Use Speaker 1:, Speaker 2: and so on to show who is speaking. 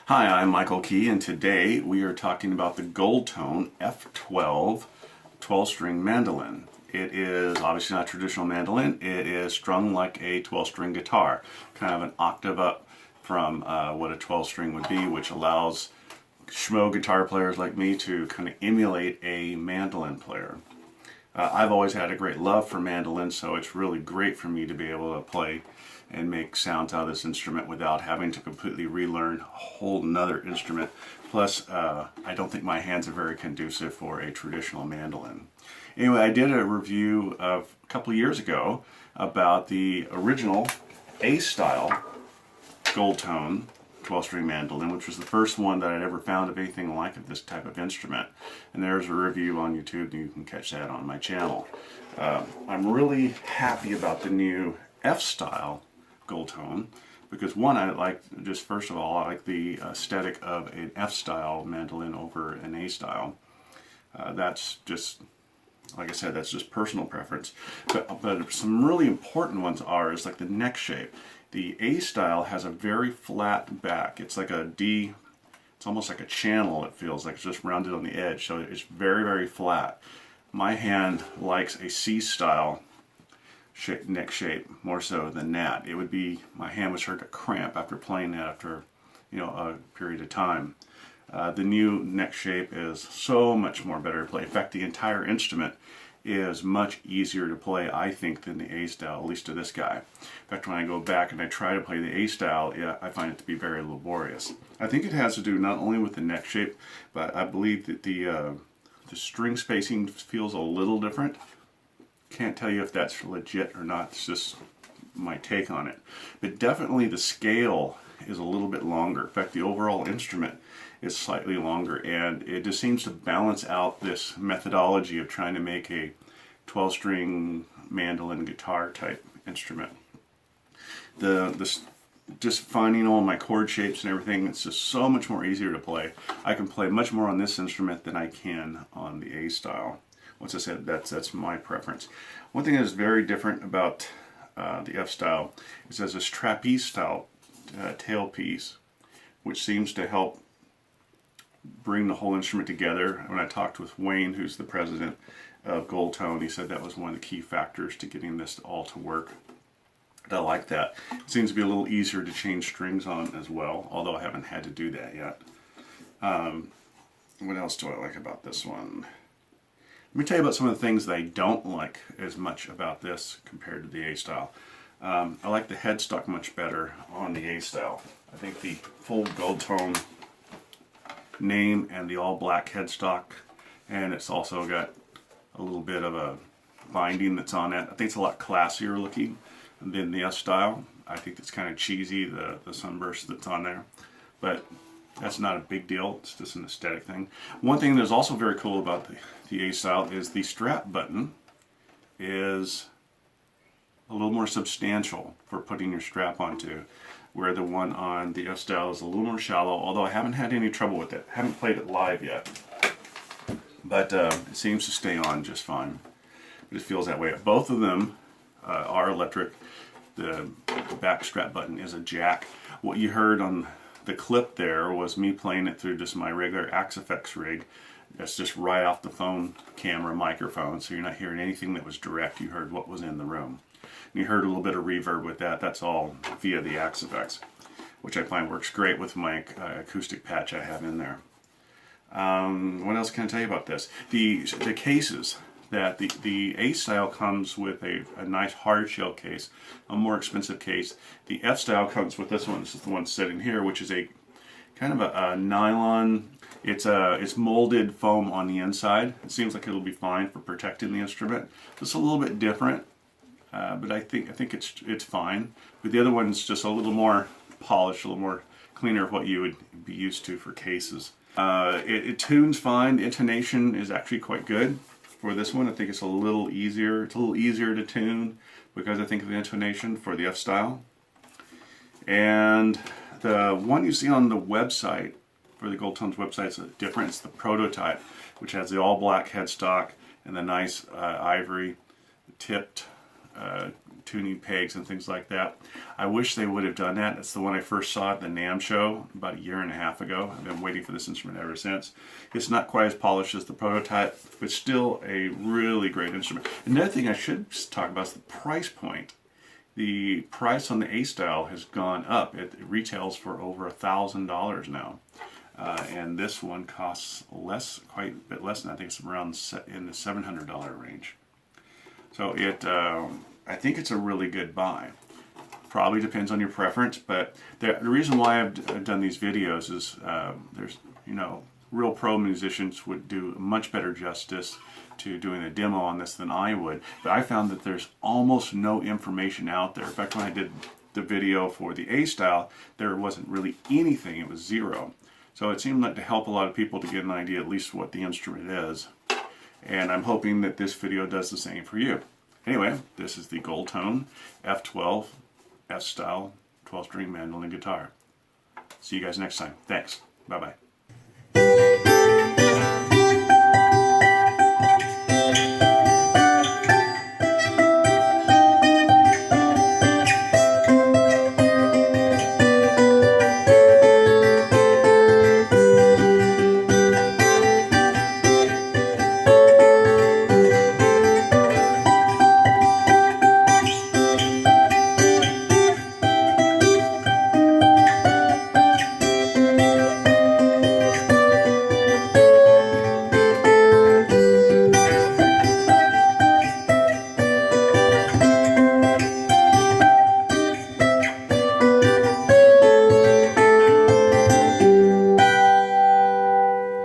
Speaker 1: Hi, I'm Michael Key, and today we are talking about the Goldtone F12 12-string mandolin. It is obviously not a traditional mandolin. It is strung like a 12-string guitar, kind of an octave up from what a 12-string would be, which allows schmo guitar players like me to kind of emulate a mandolin player. I've always had a great love for mandolin, so it's really great for me to be able to play and make sounds out of this instrument without having to completely relearn a whole nother instrument. Plus, I don't think my hands are very conducive for a traditional mandolin. Anyway, I did a review a couple of years ago about the original A-style Goldtone 12-string mandolin, which was the first one that I'd ever found of anything like this type of instrument. And there's a review on YouTube, and you can catch that on my channel. I'm really happy about the new F-style Goldtone because one, I like, just first of all, I like the aesthetic of an F-style mandolin over an A-style. That's just, like I said, that's just personal preference. But some really important ones is like the neck shape. The A-style has a very flat back. It's like a D, it's almost like a channel, it feels like. It's just rounded on the edge, so it's very, very flat. My hand likes a C-style neck shape more so than that. It would be, my hand would start to cramp after playing that after, a period of time. The new neck shape is so much more better to play. In fact, the entire instrument is much easier to play, I think, than the A-style, at least to this guy. In fact, when I go back and I try to play the A-style, I find it to be very laborious. I think it has to do not only with the neck shape, but I believe that the string spacing feels a little different. Can't tell you if that's legit or not. It's just my take on it. But definitely the scale is a little bit longer. In fact, the overall instrument is slightly longer, and it just seems to balance out this methodology of trying to make a 12-string mandolin guitar type instrument. Just finding all my chord shapes and everything, it's just so much more easier to play. I can play much more on this instrument than I can on the A-style. Once I said that's my preference. One thing that is very different about the F-style is there's this trapeze style tailpiece, which seems to help bring the whole instrument together. When I talked with Wayne, who's the president of Goldtone, he said that was one of the key factors to getting this all to work. And I like that. It seems to be a little easier to change strings on as well, although I haven't had to do that yet. What else do I like about this one? Let me tell you about some of the things that I don't like as much about this compared to the A-style. I like the headstock much better on the A-style. I think the full Goldtone name and the all-black headstock, and it's also got a little bit of a binding that's on it. I think it's a lot classier looking than the F-style. I think it's kind of cheesy, the sunburst that's on there. But that's not a big deal, it's just an aesthetic thing. One thing that's also very cool about the A-style is the strap button is a little more substantial for putting your strap onto, where the one on the F-style is a little more shallow, although I haven't had any trouble with it. I haven't played it live yet, but it seems to stay on just fine. It just feels that way. Both of them are electric. The back strap button is a jack. What you heard on the clip there was me playing it through just my regular Axe-Fx rig. That's just right off the phone camera microphone, so you're not hearing anything that was direct. You heard what was in the room. And you heard a little bit of reverb with that. That's all via the Axe-Fx, which I find works great with my acoustic patch I have in there. What else can I tell you about this? The cases. That the A-style comes with a nice hard shell case, a more expensive case. The F-style comes with this one. This is the one sitting here, which is a kind of a nylon. It's molded foam on the inside. It seems like it'll be fine for protecting the instrument. It's a little bit different, but I think it's fine. But the other one's just a little more polished, a little more cleaner of what you would be used to for cases. It tunes fine. The intonation is actually quite good. For this one, I think it's a little easier. It's a little easier to tune because I think of the intonation for the F-style. And the one you see on the website, for the Goldtone's website, is different. It's the prototype, which has the all-black headstock and the nice ivory tipped tuning pegs and things like that. I wish they would have done that. It's the one I first saw at the NAMM show about a year and a half ago. I've been waiting for this instrument ever since. It's not quite as polished as the prototype, but still a really great instrument. Another thing I should talk about is the price point. The price on the A-Style has gone up. It retails for over $1,000 now. And this one costs less, quite a bit less than that. I think it's around in the $700 range. So I think it's a really good buy. Probably depends on your preference, but the reason why I've done these videos is there's, you know, real pro musicians would do much better justice to doing a demo on this than I would. But I found that there's almost no information out there. In fact, when I did the video for the A-Style, there wasn't really anything. It was zero. So it seemed like to help a lot of people to get an idea at least what the instrument is. And I'm hoping that this video does the same for you. Anyway, this is the Goldtone F12 S-Style 12-string mandolin guitar. See you guys next time. Thanks. Bye-bye.